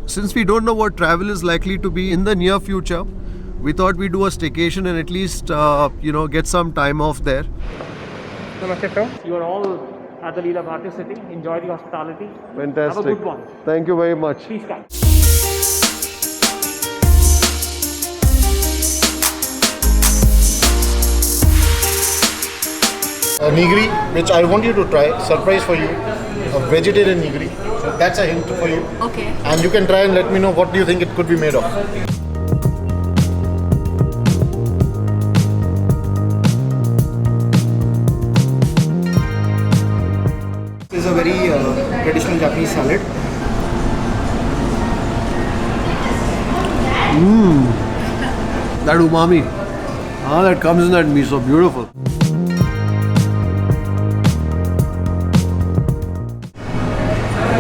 Since we don't know what travel is likely to be in the near future, we thought we'd do a staycation and at least, get some time off there. Namaste, friends. You are all at the Leela Bhartiya City. Enjoy the hospitality. Fantastic. Have a good one. Thank you very much. Peace, guys. A nigri, which I want you to try, surprise for you, a vegetarian nigri. So that's a hint for you. Okay. And you can try and let me know what do you think it could be made of. This is a very traditional Japanese salad. That umami. That comes in that miso. Beautiful.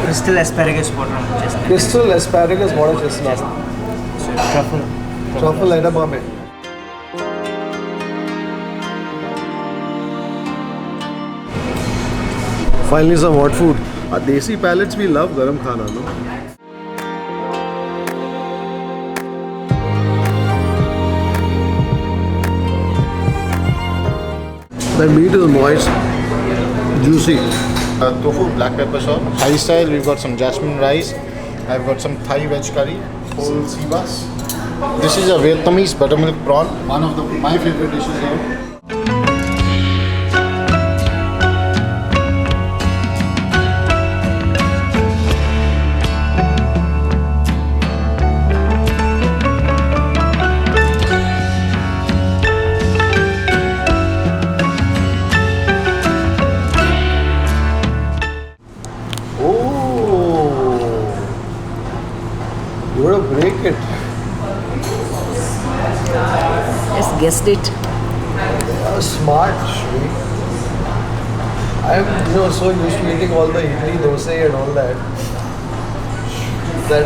Crystal asparagus water. Crystal asparagus water chestnut. Truffle. Truffle edamame. Finally some hot food. Our desi palates, we love garam khana, no? The meat is moist, juicy. Tofu, black pepper sauce. Thai style, we've got some jasmine rice. I've got some Thai veg curry, whole sea bass. This is a Vietnamese buttermilk prawn, one of my favorite dishes here. You want to break it. Just guessed it. Smart, Shri. I'm so used to eating all the idli, dosa and all that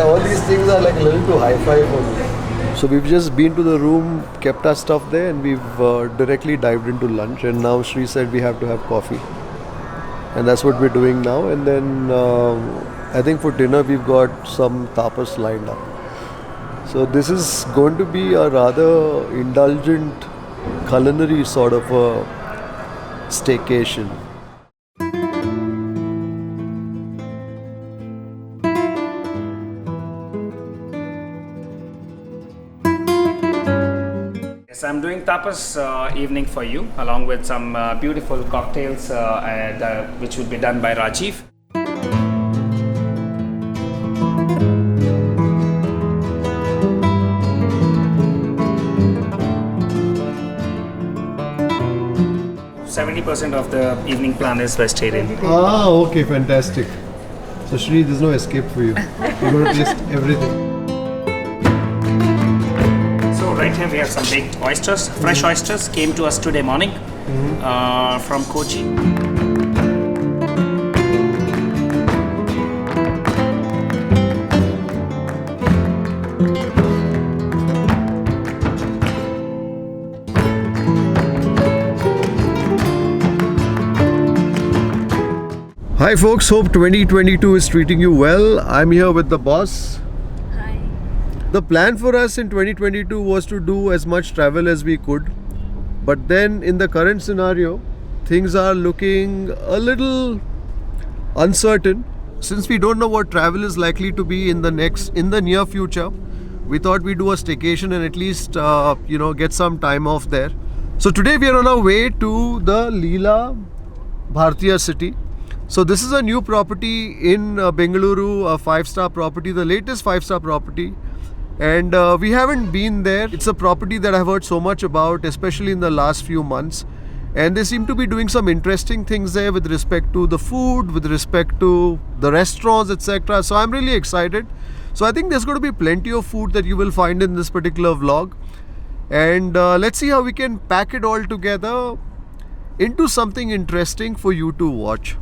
all these things are like a little too hi-fi for me. So we've just been to the room, kept our stuff there, and we've directly dived into lunch. And now Shri said we have to have coffee. And that's what we're doing now. And then I think for dinner we've got some tapas lined up. So this is going to be a rather indulgent culinary sort of a staycation. Yes, I'm doing tapas evening for you, along with some beautiful cocktails which will be done by Rajiv. %, of the evening plan is vegetarian. Okay, fantastic. So Shri, there's no escape for you. You're going to taste everything. So right here we have some baked oysters, fresh oysters, came to us today morning from Kochi. Hi folks, hope 2022 is treating you well. I'm here with the boss. Hi. The plan for us in 2022 was to do as much travel as we could. But then in the current scenario, things are looking a little uncertain. Since we don't know what travel is likely to be in the near future, we thought we'd do a staycation and at least, get some time off there. So today we are on our way to the Leela Bhartiya City. So this is a new property in Bengaluru, a 5-star property, the latest 5-star property. And we haven't been there. It's a property that I've heard so much about, especially in the last few months. And they seem to be doing some interesting things there with respect to the food, with respect to the restaurants, etc. So I'm really excited. So I think there's going to be plenty of food that you will find in this particular vlog. And let's see how we can pack it all together into something interesting for you to watch.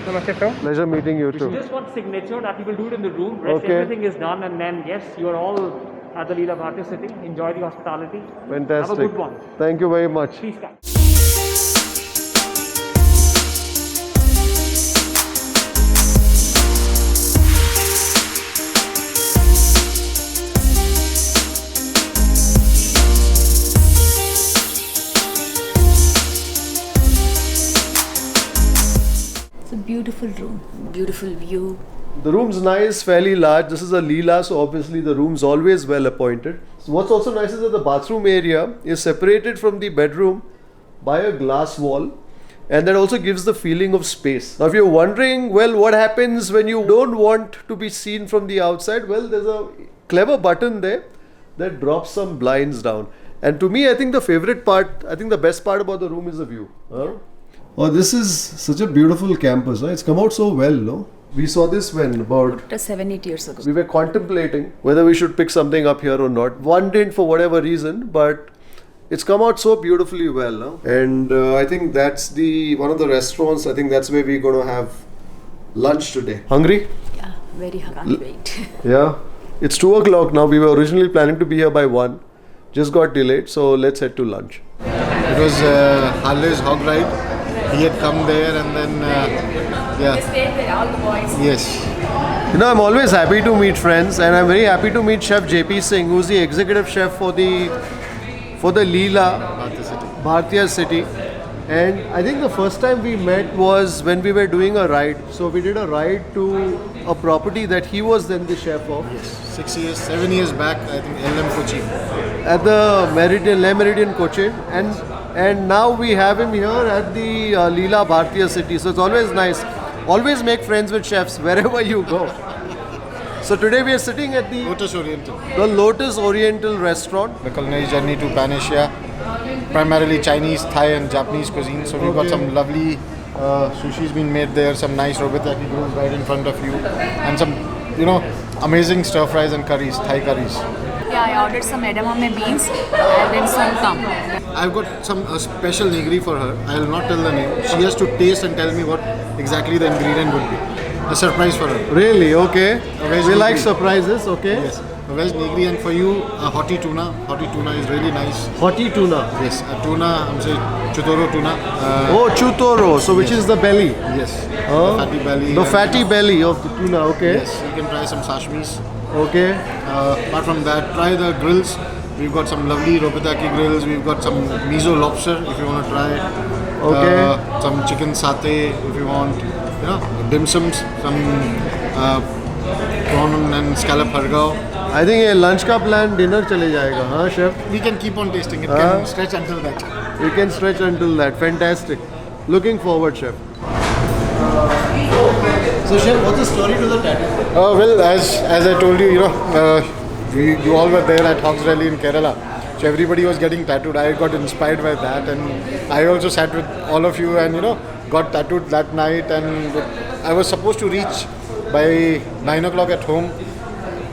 Namaste, sir. Pleasure meeting you You too. just want signature that you will do it in the room. Rest Okay. everything is done, and then yes, you are all at the Leela Bhartiya City. Enjoy the hospitality. Fantastic. Have a good one. Thank you very much. Peace, guys. It's a beautiful room, beautiful view. The room's nice, fairly large. This is a Leela, so obviously the room's always well appointed. So what's also nice is that the bathroom area is separated from the bedroom by a glass wall, and that also gives the feeling of space. Now, if you're wondering, well, what happens when you don't want to be seen from the outside? Well, there's a clever button there that drops some blinds down. And to me, I think the favorite part, I think the best part about the room is the view. Oh, this is such a beautiful campus. It's come out so well, no? We saw this when about 7-8 years ago. we were contemplating whether we should pick something up here or not. One didn't for whatever reason, but it's come out so beautifully well, no? And I think that's one of the restaurants. I think that's where we're going to have lunch today. Hungry? Yeah, very can't wait. Yeah. It's 2 o'clock now. We were originally planning to be here by 1. Just got delayed, so let's head to lunch. It was Harley's hog ride. He had come there and then, yeah. Stayed with all the boys. Yes. You know, I'm always happy to meet friends, and I'm very happy to meet Chef JP Singh, who's the executive chef for the Leela Bhartiya City. And I think the first time we met was when we were doing a ride. So we did a ride to a property that he was then the chef of. Yes. 7 years back, I think LM Kochi. At the Le Meridian Cochin, and now we have him here at the Leela Bhartiya City. So it's always nice. Always make friends with chefs wherever you go. So today we are sitting at the Lotus Oriental restaurant. The culinary journey to Pan Asia, primarily Chinese, Thai and Japanese cuisine. So we've got some lovely sushi's been made there, some nice robotaki grills right in front of you, and some, amazing stir fries and curries, Thai curries. Yeah, I ordered some edamame beans and then some tam. I've got a special nigri for her. I will not tell the name. She has to taste and tell me what exactly the ingredient would be. A surprise for her. Really? Okay. veg We like nigri. surprises, okay? Yes. A veg nigri, and for you, a hoti tuna. Hoti tuna is really nice. Hoti tuna. Yes, a tuna, I'm saying chutoro tuna. Oh, chutoro. So which is the belly? Yes. Oh. The fatty belly. The and- fatty belly of the tuna, okay? Yes, you can try some sashmis. Okay. Apart from that, try the grills. We've got some lovely robotaki grills. We've got some miso lobster if you want to try. Okay. Some chicken satay if you want. Dim sums, some prawn and scallop hargao. I think a lunch ka plan dinner chale jayega, huh, chef? We can keep on tasting. It can stretch until that. We can stretch until that. Fantastic. Looking forward, chef. So, chef, what's the story to the tattoo? Well, as I told you, you all were there at Hogs Rally in Kerala. So everybody was getting tattooed. I got inspired by that, and I also sat with all of you and got tattooed that night. And I was supposed to reach by 9 o'clock at home.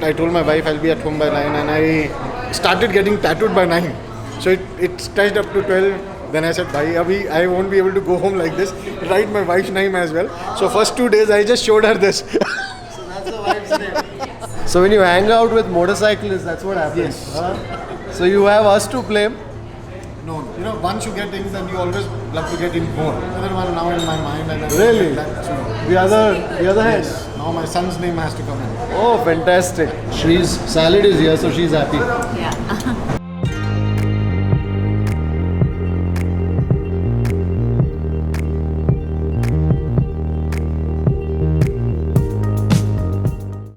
I told my wife I'll be at home by 9, and I started getting tattooed by 9. So it stretched up to 12. Then I said, Bhai, abhi I won't be able to go home like this. Write my wife's name as well. So first 2 days I just showed her this. So that's the wife's name. So when you hang out with motorcyclists, that's what happens. Yes. Huh? So you have us to blame. No, once you get in, then you always love to get in more. Another one now in my mind. And Really? The other hand. Yes. Now my son's name has to come in. Oh, fantastic. Shree's salad is here, so she's happy. Yeah.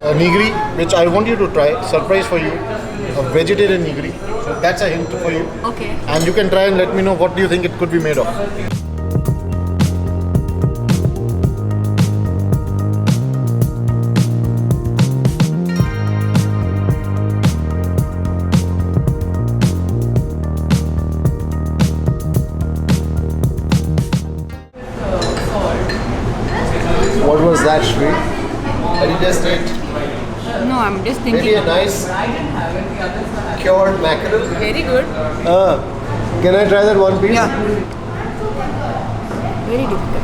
A nigri, which I want you to try, surprise for you, a vegetarian nigri. So that's a hint for you. Okay. And you can try and let me know what do you think it could be made of. What was that, Shree? Did you just eat? No, I'm just Maybe thinking. a nice cured mackerel? Very good. Can I try that one piece? Yeah. Very difficult.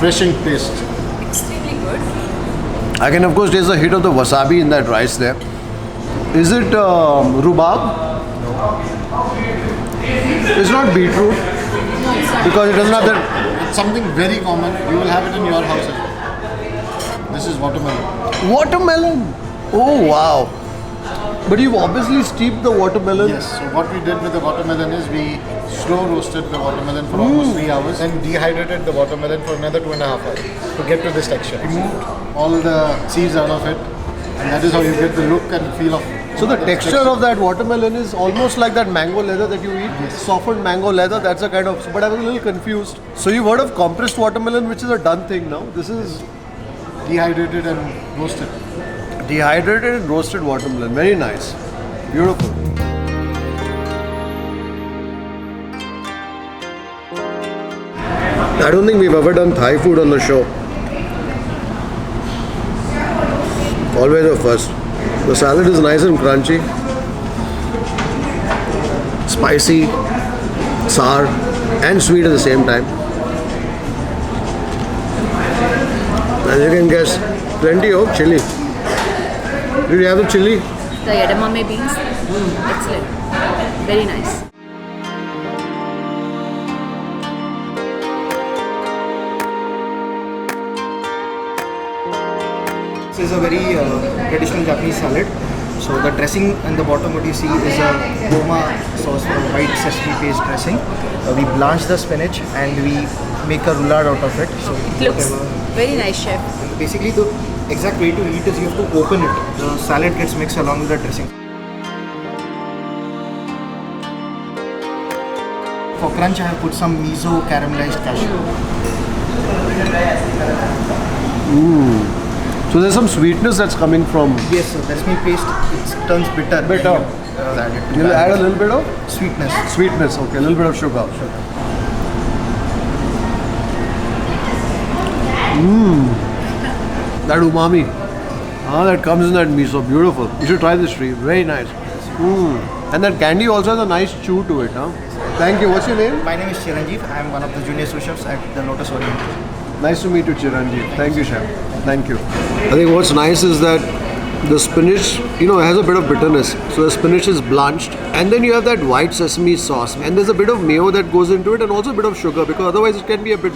refreshing taste. Extremely good. I can of course taste the hit of the wasabi in that rice there. Is it rhubarb? It's not beetroot because it doesn't have that. It's something very common. You will have it in your house as well. This is watermelon. Watermelon. Oh wow. But you've obviously steeped the watermelon. Yes. So what we did with the watermelon is we slow roasted the watermelon for almost 3 hours and dehydrated the watermelon for another 2.5 hours to get to this texture. Removed all the seeds out of it, and that is how you get the look and feel of. So the texture of that watermelon is almost like that mango leather that you eat. Yes. Softened mango leather. That's a kind of. But I was a little confused. So you've heard of compressed watermelon, which is a done thing now. This is Dehydrated and roasted. dehydrated and roasted watermelon. Very nice. Beautiful. I don't think we've ever done Thai food on the show. Always a first. The salad is nice and crunchy, spicy, sour, and sweet at the same time. As you can guess, plenty of chili. Did you have the chili? The edamame beans. Excellent. Very nice. This is a very traditional Japanese salad. So the dressing in the bottom, what you see is a goma sauce or white sesame paste dressing. We blanch the spinach and we make a roulade out of it. So It looks very nice, chef. basically the exact way to eat is you have to open it. The salad gets mixed along with the dressing. For crunch, I have put some miso caramelized cashew. So there's some sweetness that's coming from. Yes, so sesame paste it turns bitter. Bitter. You'll add a little bit of Sweetness. sweetness. Okay, a little bit of sugar. That umami. That comes in that miso. Beautiful. You should try this tree. Very nice. And that candy also has a nice chew to it. Thank you. What's your name? My name is Chiranjeev. I am one of the junior sous chefs at the Lotus Oriental. Nice to meet you, Chiranjeev. Thank you, chef. Thank you. I think what's nice is that the spinach, has a bit of bitterness. So the spinach is blanched. And then you have that white sesame sauce. And there's a bit of mayo that goes into it and also a bit of sugar because otherwise it can be a bit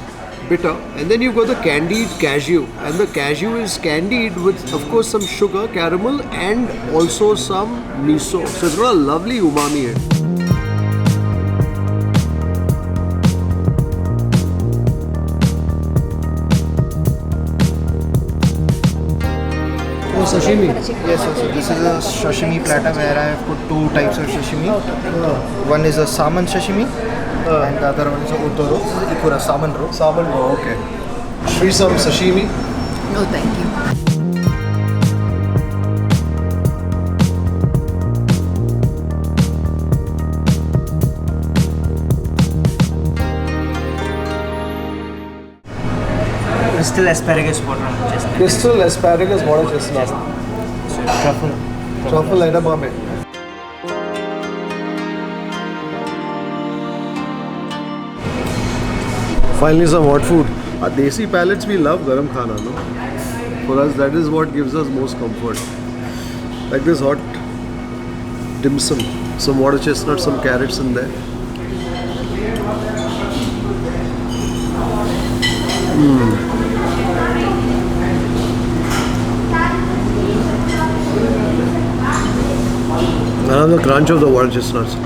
bitter. And then you've got the candied cashew. And the cashew is candied with, of course, some sugar, caramel, and also some miso. So it's got a lovely umami in it. Sashimi. Yes, so this is a sashimi platter where I have put 2 types of sashimi. One is a salmon sashimi and the other one is a otoro. This is ikura, salmon roe. Salmon roe, okay. Shri some sashimi. No, thank you. Crystal asparagus water on chestnut. Crystal asparagus water chestnut. Truffle. Truffle edamame. Finally some hot food. Our desi palates, we love garam khana, no? For us, that is what gives us most comfort. Like this hot dim sum, some water chestnut, some carrots in there. Another crunch of the water chestnuts. I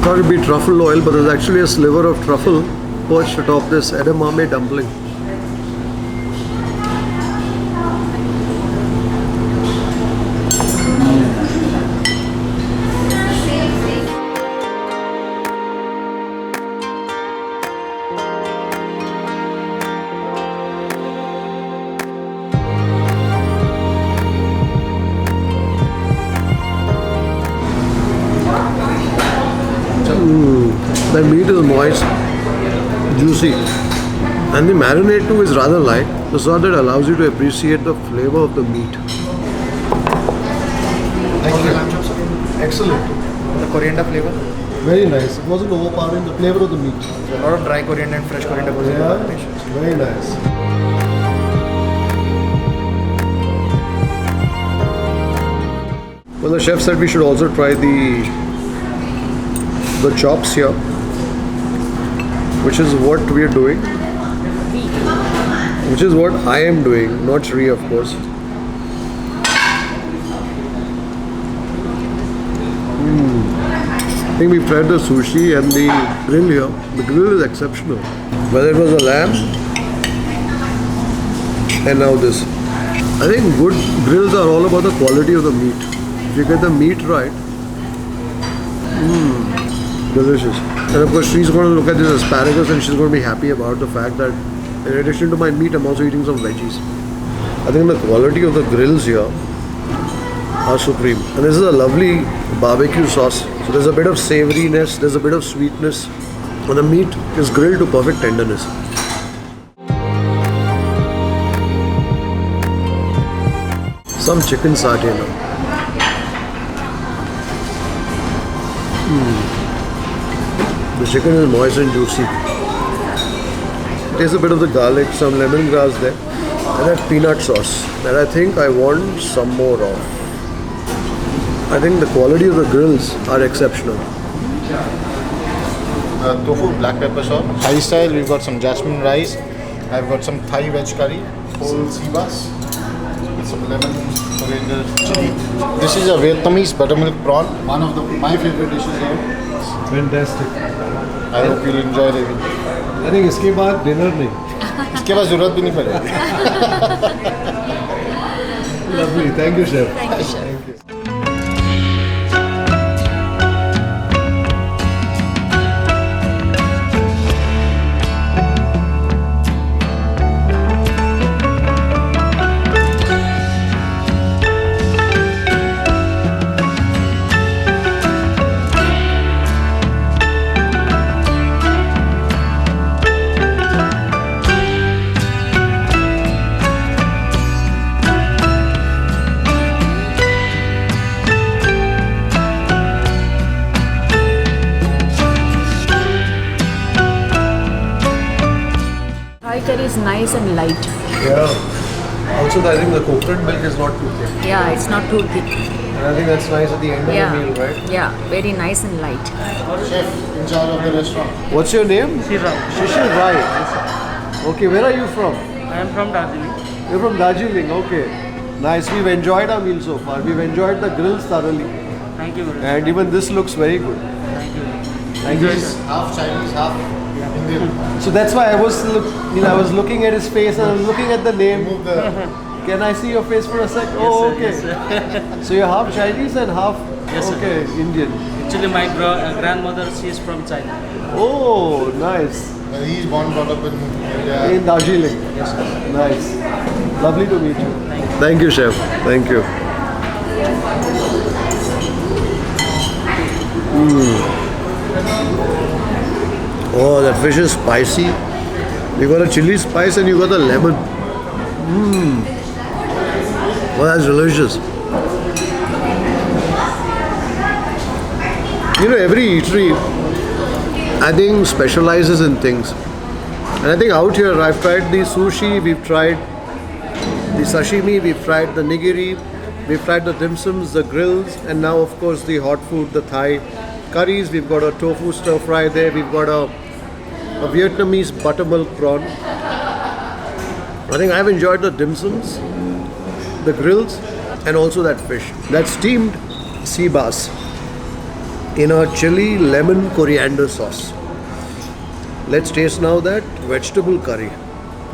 thought it'd be truffle oil, but there's actually a sliver of truffle perched atop this edamame dumpling. The meat is moist, juicy, and the marinade too is rather light, so that allows you to appreciate the flavor of the meat. Like the lamb chops, Excellent. the coriander flavor. Very nice. It wasn't overpowering the flavor of the meat. A lot of dry coriander and fresh coriander goes in the combination. Very nice. Well, the chef said we should also try the chops here, which is what we are doing. Which is what I am doing, not Shri, of course. I think we've tried the sushi and the grill here. The grill is exceptional. Whether it was a lamb and now this. I think good grills are all about the quality of the meat. If you get the meat right, delicious. And of course she's going to look at this asparagus and she's going to be happy about the fact that in addition to my meat, I'm also eating some veggies. I think the quality of the grills here are supreme. And this is a lovely barbecue sauce. So there's a bit of savoriness, there's a bit of sweetness. And the meat is grilled to perfect tenderness. Some chicken satay now. The chicken is moist and juicy. Tastes a bit of the garlic, some lemongrass there, and that peanut sauce that I think I want some more of. I think the quality of the grills are exceptional. Tofu black pepper sauce. Thai style, we've got some jasmine rice. I've got some Thai veg curry, whole sea bass, with some lemon, coriander, chili. This is a Vietnamese buttermilk prawn, one of my favorite dishes here. Fantastic. I hope you'll enjoy it. I think इसके बाद dinner नहीं. इसके बाद जरूरत भी नहीं पड़ेगी. Lovely. Thank you, chef. Thank you, chef. Thank you. Thai curry is nice and light. Yeah. Also, I think the coconut milk is not too thick. Yeah, it's not too thick. And I think that's nice at the end of the meal, right? Yeah, very nice and light. Chef in charge of the restaurant. What's your name? Shishir Rai. Okay, where are you from? I am from Darjeeling. You're from Darjeeling, okay. Nice. We've enjoyed our meal so far. We've enjoyed the grills thoroughly. Thank you very much. And even this looks very good. Thank you. Thank you. He's half Chinese, half Indian. So that's why I was looking at his face and I was looking at the name. Remove the Can I see your face for a sec? Oh, okay. So you're half Chinese and half Yes, sir. okay, Indian. Actually, my grandmother, she is from China. Oh, nice. he's born brought up in India. In Darjeeling. Yes, sir. Nice. Lovely to meet you. Thank you. Thank you, chef. Thank you. Oh, that fish is spicy. You got a chili spice and you got the lemon. Oh, that's delicious. You know, every eatery, I think, specializes in things. And I think out here, I've tried the sushi, we've tried the sashimi, we've tried the nigiri, we've tried the dim sums, the grills, and now, of course, the hot food, the Thai curries. We've got a tofu stir fry there. We've got a Vietnamese buttermilk prawn. I think I've enjoyed the dim sums, the grills, and also that fish. That steamed sea bass in a chili lemon coriander sauce. Let's taste now that vegetable curry,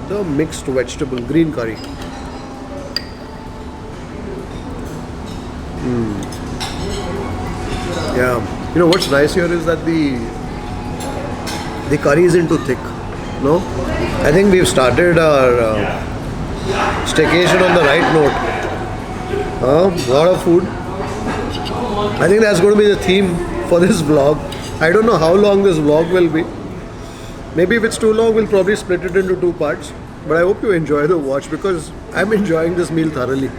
the mixed vegetable green curry. Yeah, you know what's nice here is that the curry isn't too thick. No, I think we've started our staycation on the right note. Lot of food. I think that's going to be the theme for this vlog. I don't know how long this vlog will be. Maybe if it's too long, we'll probably split it into two parts. But I hope you enjoy the watch because I'm enjoying this meal thoroughly.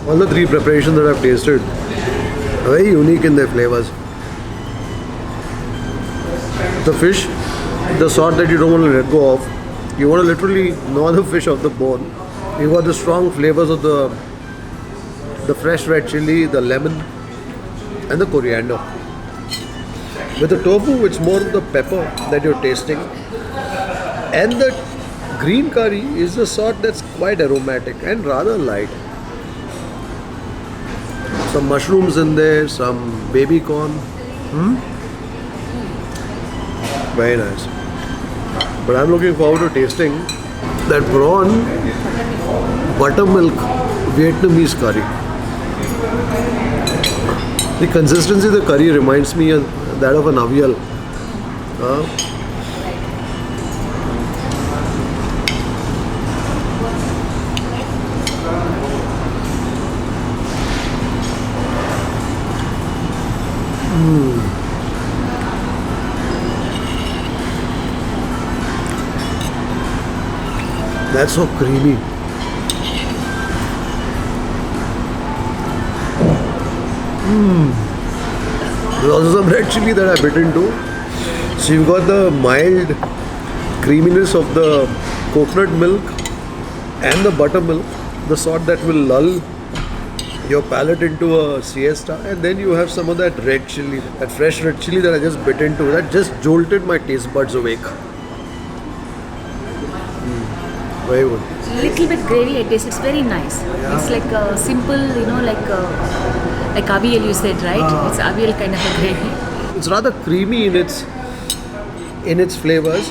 All the three preparations that I've tasted are very unique in their flavors. The fish, the sort that you don't want to let go of. You want to literally gnaw the fish off the bone. You got the strong flavors of the fresh red chili, the lemon, and the coriander. With the tofu, it's more of the pepper that you're tasting. And the green curry is the sort that's quite aromatic and rather light. Some mushrooms in there, some baby corn. Very nice. But I'm looking forward to tasting that prawn buttermilk Vietnamese curry. The consistency of the curry reminds me of that of an avial. That's so creamy. There's also some red chili that I bit into. So you've got the mild creaminess of the coconut milk and the buttermilk, the sort that will lull your palate into a siesta, and then you have some of that red chili, that fresh red chili that I just bit into, that just jolted my taste buds awake. Very good. Little bit gravy I taste. It's very nice. It's like a simple, like avial you said, right? It's avial kind of a gravy. It's rather creamy in its flavors,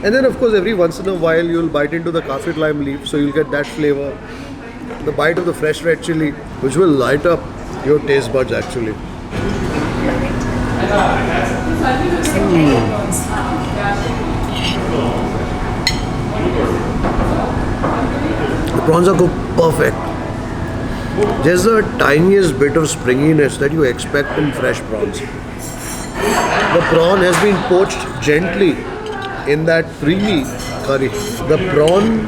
and then of course every once in a while you'll bite into the kaffir lime leaf, so you'll get that flavor. The bite of the fresh red chili, which will light up your taste buds actually. The prawns are cooked perfect. There's the tiniest bit of springiness that you expect in fresh prawns. The prawn has been poached gently in that creamy curry. The prawn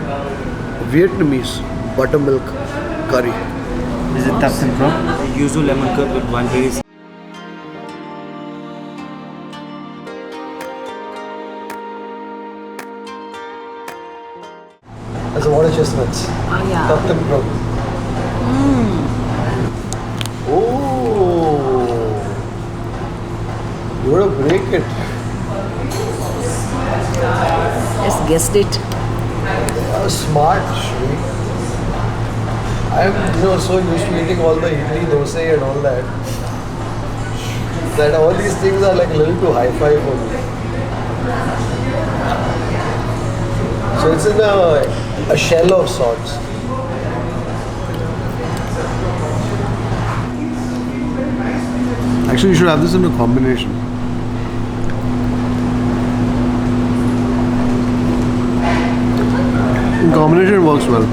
Vietnamese buttermilk curry. This is tapas and prawn. Yuzu lemon curd with one base. That's a water chestnuts. Oh yeah. Tucked and brown. Oh, you want to break it? Just guessed it. Smart, Shri. I'm so used to eating all the idli, dosa and all that all these things are like a little too hi-fi for me. So it's in a shell of sorts. Actually, you should have this in a combination. In combination, it works well.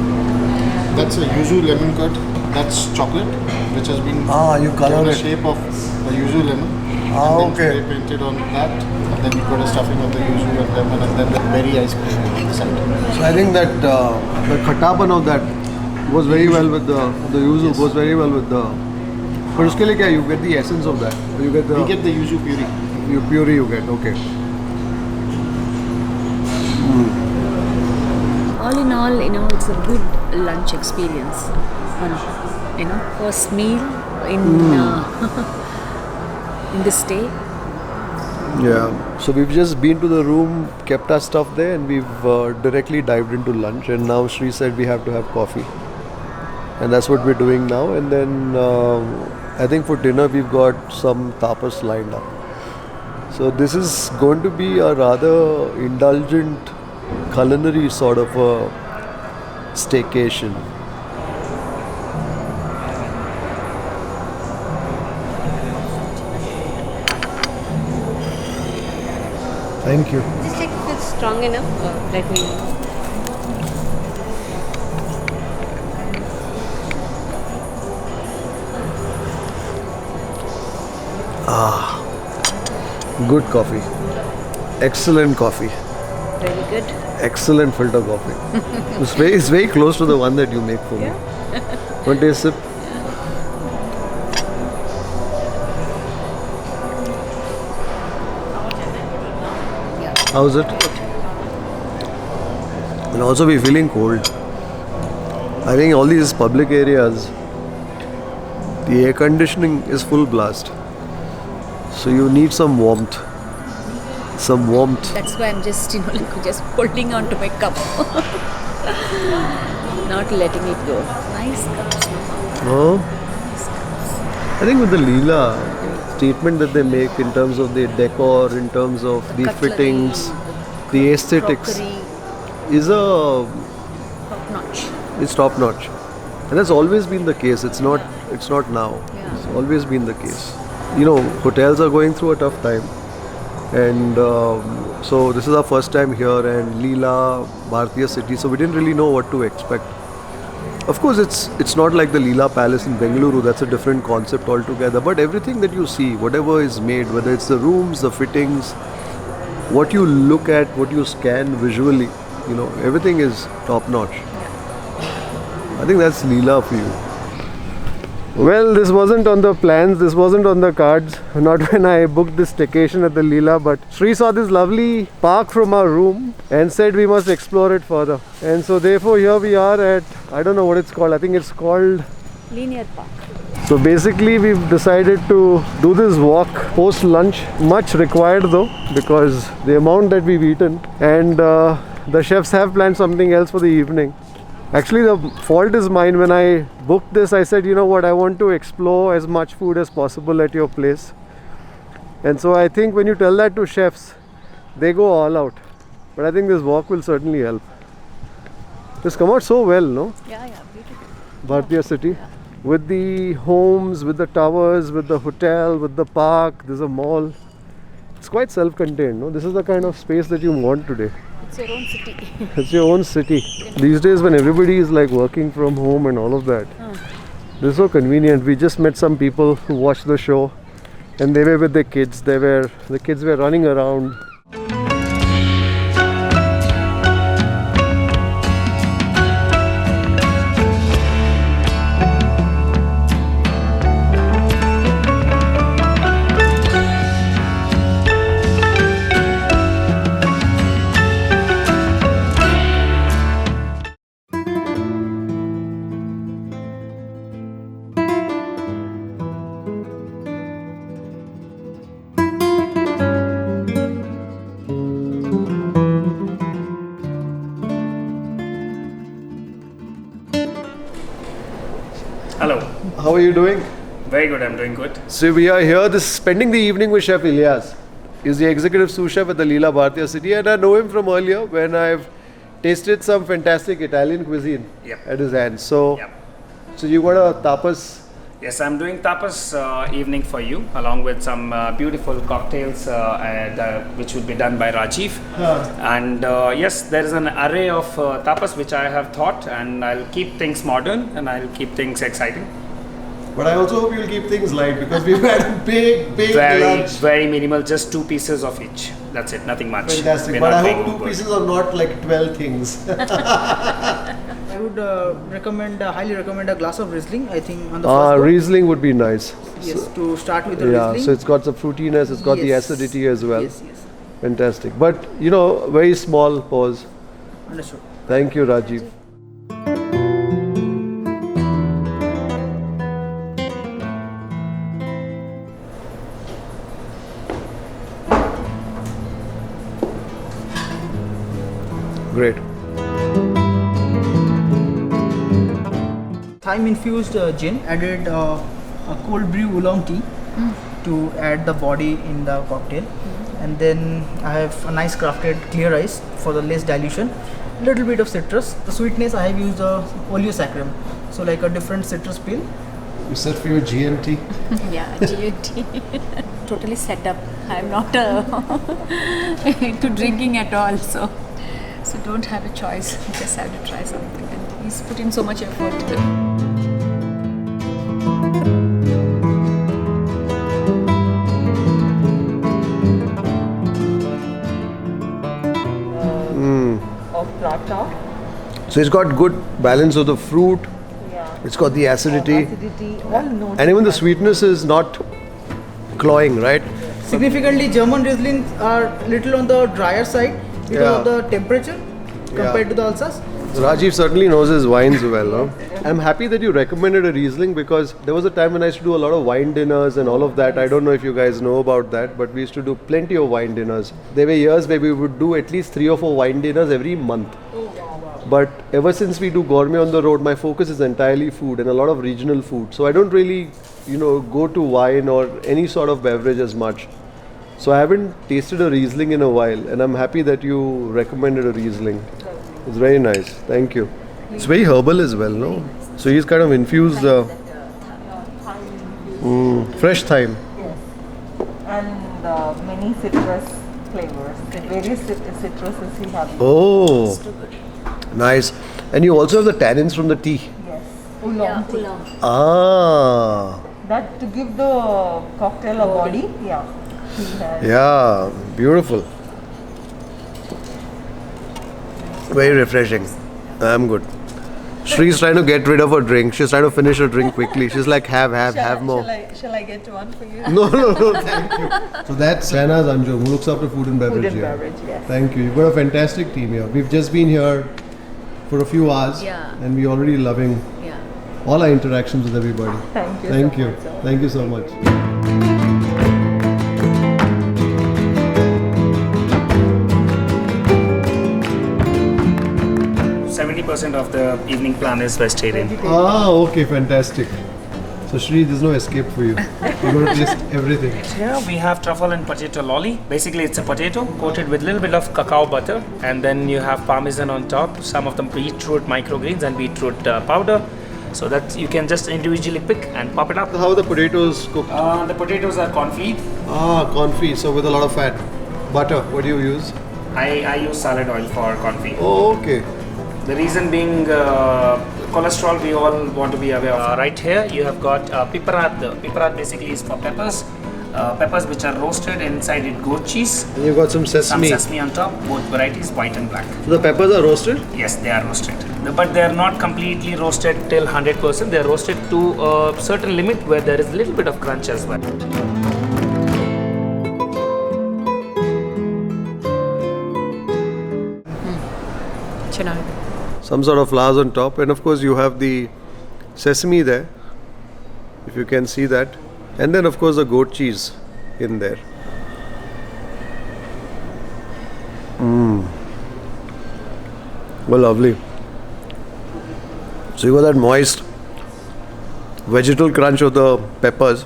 That's a yuzu lemon curd. That's chocolate, which has been you color given the it. shape of a yuzu lemon. Ah, and then okay. spray painted on that. And then you put a stuffing of the yuzu and lemon, and then the berry ice cream on the side. So I think that the khatapan of that goes very well with the yuzu, goes very well with the. But uske liye kya hai? You get the essence of that. You get the We get the yuzu puree. puree you get, okay. All in all, it's a good lunch experience. First meal in in this stay. Yeah. So we've just been to the room, kept our stuff there, and we've directly dived into lunch. And now Sri said we have to have coffee, and that's what we're doing now. And then I think for dinner we've got some tapas lined up. So this is going to be a rather indulgent culinary sort of a staycation. Thank you. Just check if it's strong enough. Let me know. Good coffee. Excellent coffee. Very good. Excellent filter coffee. It's very close to the one that you make for me. Want to taste a sip? How's it? And also we're feeling cold. I think all these public areas, the air conditioning is full blast. So you need some warmth. Some warmth. That's why I'm just, just holding on to my cup. Not letting it go. Nice cups. Oh. I think with the Leela statement that they make in terms of the decor, in terms of the Cutlery, fittings, the aesthetics crockery, is top notch. it's top notch. And that's always been the case. It's not now. Yeah. It's always been the case. Hotels are going through a tough time. And so this is our first time here, and Leela Bhartiya City, so we didn't really know what to expect. Of course, it's not like the Leela Palace in Bengaluru. That's a different concept altogether. But everything that you see, whatever is made, whether it's the rooms, the fittings, what you look at, what you scan visually, everything is top notch. I think that's Leela for you. Well, this wasn't on the plans, this wasn't on the cards, not when I booked this staycation at the Leela, but Sri saw this lovely park from our room and said we must explore it further. And so therefore here we are at, I don't know what it's called, I think it's called Linear Park. So basically we've decided to do this walk post lunch, much required though, because the amount that we've eaten, and the chefs have planned something else for the evening. Actually, the fault is mine. When I booked this, I said, you know what, I want to explore as much food as possible at your place. And so I think when you tell that to chefs, they go all out. But I think this walk will certainly help. It's come out so well, no? Yeah, beautiful. Bhartiya City. Yeah. With the homes, with the towers, with the hotel, with the park, there's a mall. It's quite self-contained, no? This is the kind of space that you want today. It's your own city. It's your own city. These days when everybody is like working from home and all of that, this is so convenient. We just met some people who watched the show and they were with their kids. The kids were running around. Hello. How are you doing? Very good, I'm doing good. So we are here spending the evening with Chef Ilyas. He's the executive sous chef at the Leela Bhartiya City, and I know him from earlier when I've tasted some fantastic Italian cuisine at his hands. So you got a tapas. Yes, I'm doing tapas evening for you, along with some beautiful cocktails which will be done by Rajiv. And yes, there is an array of tapas which I have thought, and I'll keep things modern and I'll keep things exciting. But I also hope you'll keep things light, because we've had a big lunch. Very minimal, just 2 pieces of each. That's it, nothing much. Fantastic. But I hope 2 pieces are not like 12 things. I would highly recommend a glass of Riesling. I think on the first go. Riesling would be nice. Yes, to start with the Riesling. So it's got some fruitiness, it's got the acidity as well. Yes. Fantastic. But very small pause. Understood. Thank you, Rajiv. Great. Thyme infused gin, added a cold brew oolong tea to add the body in the cocktail, and then I have a nice crafted clear ice for the less dilution, little bit of citrus. The sweetness I have used oleo saccharum, so like a different citrus peel. You said for your GMT? Yeah, GMT. Totally set up. I'm not into drinking at all, so don't have a choice. Just have to try something. And he's put in so much effort. Of prata. So it's got good balance of the fruit. Yeah. It's got the acidity. All notes. And even the sweetness is not cloying, right? Significantly, German Rieslings are little on the drier side because Yeah. of the temperature compared to the Alsace. Rajiv certainly knows his wines well. No? I'm happy that you recommended a Riesling because there was a time when I used to do a lot of wine dinners and all of that. I don't know if you guys know about that, but we used to do plenty of wine dinners. There were years where we would do at least 3 or 4 wine dinners every month. But ever since we do Gourmet on the road, my focus is entirely food and a lot of regional food. So I don't really, go to wine or any sort of beverage as much. So I haven't tasted a Riesling in a while, and I'm happy that you recommended a Riesling. It's very nice. Thank you. It's very herbal as well, no? So he's kind of infused fresh thyme. Yes. And many citrus flavors. The various citruses we have. Oh, nice. And you also have the tannins from the tea. Yes. Oolong tea. Ah, That to give the cocktail a body. Yeah. He has. yeah, beautiful. Very refreshing. I'm good. Shree's trying to get rid of her drink. She's trying to finish her drink quickly. She's like, have more. Shall I get one for you? No, thank you. So that's Shahnaaz Anjum, who looks after food and beverage Food and here. beverage, yes. Thank you. You've got a fantastic team here. We've just been here for a few hours, Yeah. and we're already loving Yeah. all our interactions with everybody. Thank you. Thank so you. much, sir. Thank you so much. 70% of the evening plan is vegetarian. Ah, okay, fantastic. So Shree, there's no escape for you. You're going to taste everything. Here we have truffle and potato lolly. Basically, it's a potato coated with a little bit of cacao butter, and then you have parmesan on top, some of them beetroot microgreens and beetroot powder, so that you can just individually pick and pop it up. How are the potatoes cooked? The potatoes are confit. Ah, confit, so with a lot of fat. Butter, what do you use? I use salad oil for confit. Oh, okay. The reason being cholesterol we all want to be aware of. Right here you have got piparad. Piparad basically is for peppers. Peppers which are roasted, inside it goat cheese. And you've got some Some sesame. sesame on top, both varieties, white and black. So the peppers are roasted? Yes, they are roasted. But they are not completely roasted till 100%. They are roasted to a certain limit where there is a little bit of crunch as well. Some sort of flowers on top, and of course you have the sesame there, if you can see that, and then of course the goat cheese in there. Well, lovely. So you got that moist vegetal crunch of the peppers.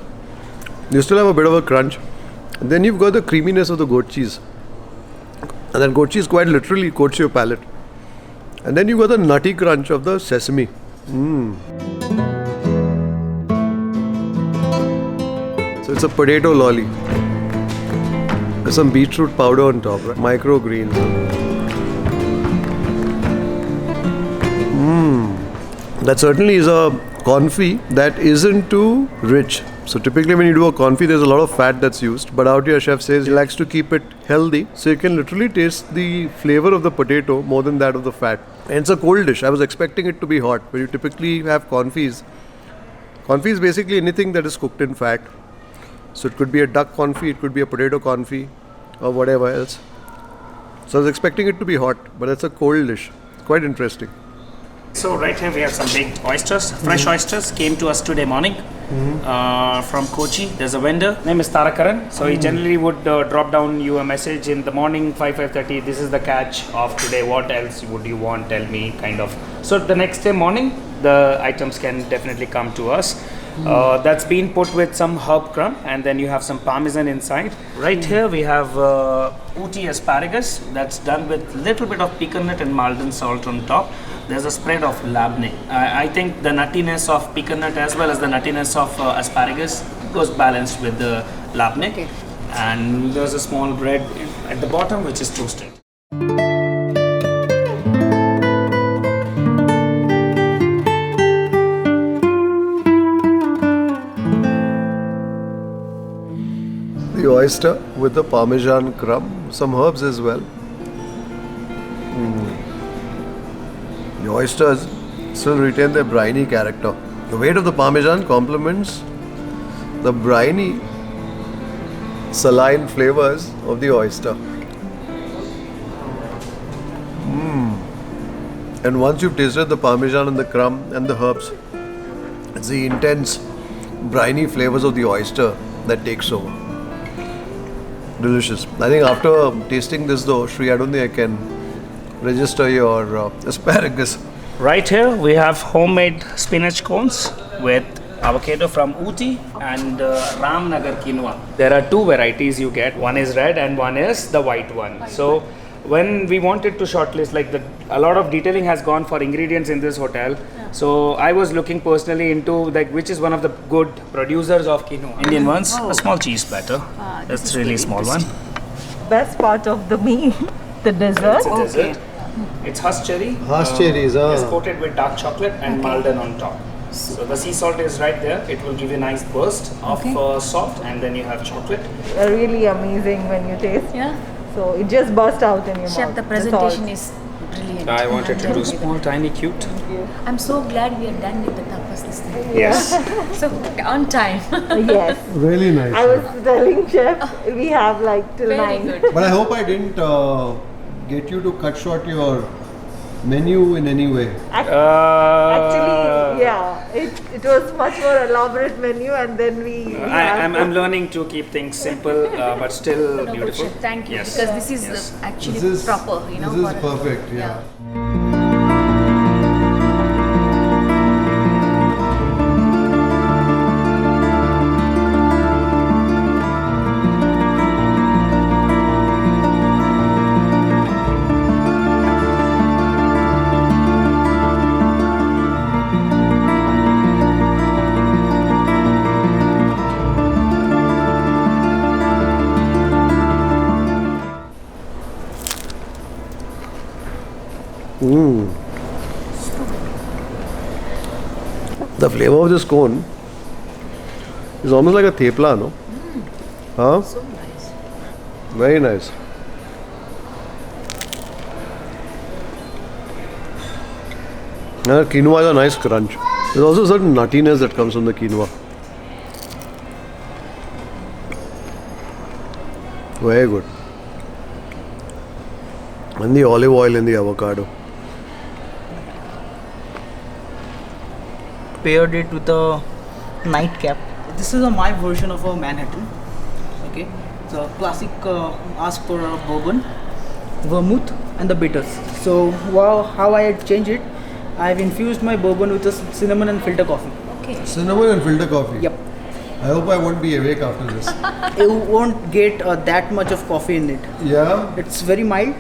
You still have a bit of a crunch, and then you've got the creaminess of the goat cheese, and that goat cheese quite literally coats your palate. And then you got the nutty crunch of the sesame. So it's a potato lolly. There's some beetroot powder on top, right? Microgreens. That certainly is a confit that isn't too rich. So typically when you do a confit, there's a lot of fat that's used. But out here, chef says he likes to keep it healthy. So you can literally taste the flavor of the potato more than that of the fat. And it's a cold dish. I was expecting it to be hot. When you typically have confits, confit is basically anything that is cooked in fat. So it could be a duck confit, it could be a potato confit, or whatever else. So I was expecting it to be hot, but it's a cold dish. Quite interesting. So right here we have some baked oysters. Fresh oysters came to us today morning from Kochi. There's a vendor, name is Tarakaran. So he generally would drop down you a message in the morning, 5:30. This is the catch of today. What else would you want? Tell me, kind of. So the next day morning, the items can definitely come to us. That's been put with some herb crumb, and then you have some parmesan inside. Right here we have Ooty asparagus that's done with little bit of pecan nut and Malden salt on top. There's a spread of labne. I think the nuttiness of pecan nut as well as the nuttiness of asparagus goes balanced with the labne. Okay. And there's a small bread at the bottom which is toasted. The oyster with the parmesan crumb, some herbs as well. The oysters still retain their briny character. The weight of the parmesan complements the briny saline flavors of the oyster. And once you've tasted the parmesan and the crumb and the herbs, it's the intense briny flavors of the oyster that takes over. Delicious. I think after tasting this though, Shri, I don't think I can register your asparagus. Right here we have homemade spinach cones with avocado from Ooty and Ramnagar quinoa. There are two varieties you get. One is red and one is the white one. So when we wanted to shortlist, a lot of detailing has gone for ingredients in this hotel. So I was looking personally into which is one of the good producers of quinoa. Indian ones, a small cheese platter. That's really small one. Best part of the meal, the dessert. It's a dessert. It's husk cherry. Husk cherries, It's coated with dark chocolate and malden on top. So the sea salt is right there. It will give you a nice burst of salt, and then you have chocolate. Really amazing when you taste. Yeah. So it just burst out in your Chef, mouth. the presentation is brilliant. I wanted to do Unbelievable. small, tiny, cute. I'm so glad we are done with the tapas this time. Yes. So on time. Yes. Really nice. I was telling Chef, we have till Very 9. good. But I hope I didn't get you to cut short your menu in any way. Actually, yeah, it was much more elaborate menu, and then I'm learning to keep things simple but still No, but beautiful. Chef, thank you. Yes. Because this is actually This is proper, This for is a- perfect, yeah. The flavor of this cone is almost like a thepla, no? Huh? So nice. Very nice. Quinoa has a nice crunch. There's also a certain nuttiness that comes from the quinoa. Very good. And the olive oil and the avocado. Paired it with a nightcap. This is my version of a Manhattan. Okay, so classic. Ask for a bourbon, vermouth, and the bitters. So how I change it? I've infused my bourbon with a cinnamon and filter coffee. Okay. Cinnamon and filter coffee. Yep. I hope I won't be awake after this. You won't get that much of coffee in it. Yeah? It's very mild.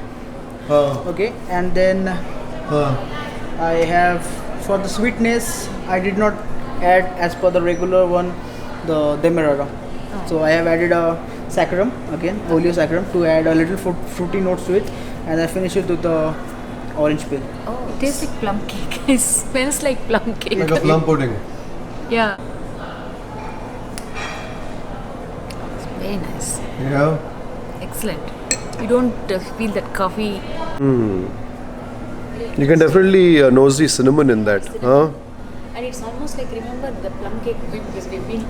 Okay, and then I have, for the sweetness, I did not add as per the regular one the demerara. So I have added a saccharum, again oleo saccharum, to add a little fruity notes to it, and I finish it with the orange peel. Oh, it tastes like plum cake. It smells like plum cake. Like a plum pudding. Yeah. It's very nice. Yeah? Excellent. You don't feel that coffee. You can definitely nose the cinnamon in that. Huh? And it's almost like, remember the plum cake, because we have been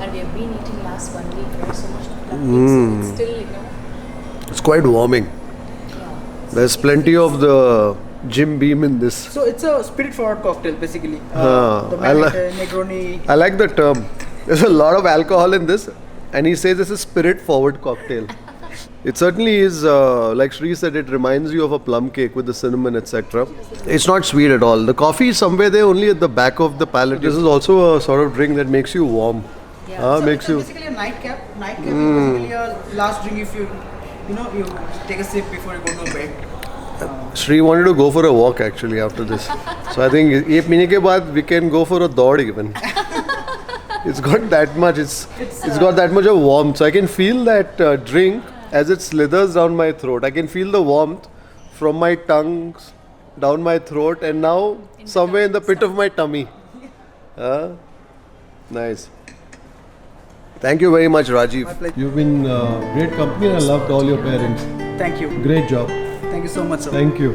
eating last 1 week, right? So much of plum cake, so it's still, It's quite warming. There's plenty of the Jim Beam in this. So it's a spirit forward cocktail basically. The I like- Negroni. I like the term. There's a lot of alcohol in this, and he says it's a spirit forward cocktail. It certainly is, like Shri said, it reminds you of a plum cake with the cinnamon, etc. It's not sweet at all. The coffee is somewhere there only at the back of the palate. This is also a sort of drink that makes you warm. So Makes it's you. basically a nightcap. Nightcap is basically a last drink if you take a sip before you go to bed. Shri wanted to go for a walk actually after this. So I think 1 minute ke baad we can go for a daud even. It's got that much. It's got that much of warmth. So I can feel that drink as it slithers down my throat. I can feel the warmth from my tongue down my throat and now somewhere in the pit of my tummy. Nice. Thank you very much, Rajiv. My pleasure. You've been great company and I loved all your pairings. Thank you. Great job. Thank you so much, sir. Thank you.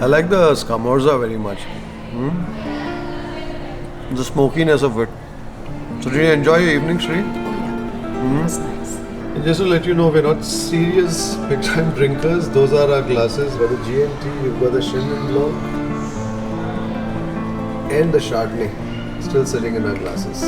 I like the scamorza very much. The smokiness of it. So did you enjoy your evening, Shri? It was nice. And just to let you know, we're not serious big time drinkers. Those are our glasses. We've got the GMT, we've got the Chenin Blanc, and the Chardonnay still sitting in our glasses.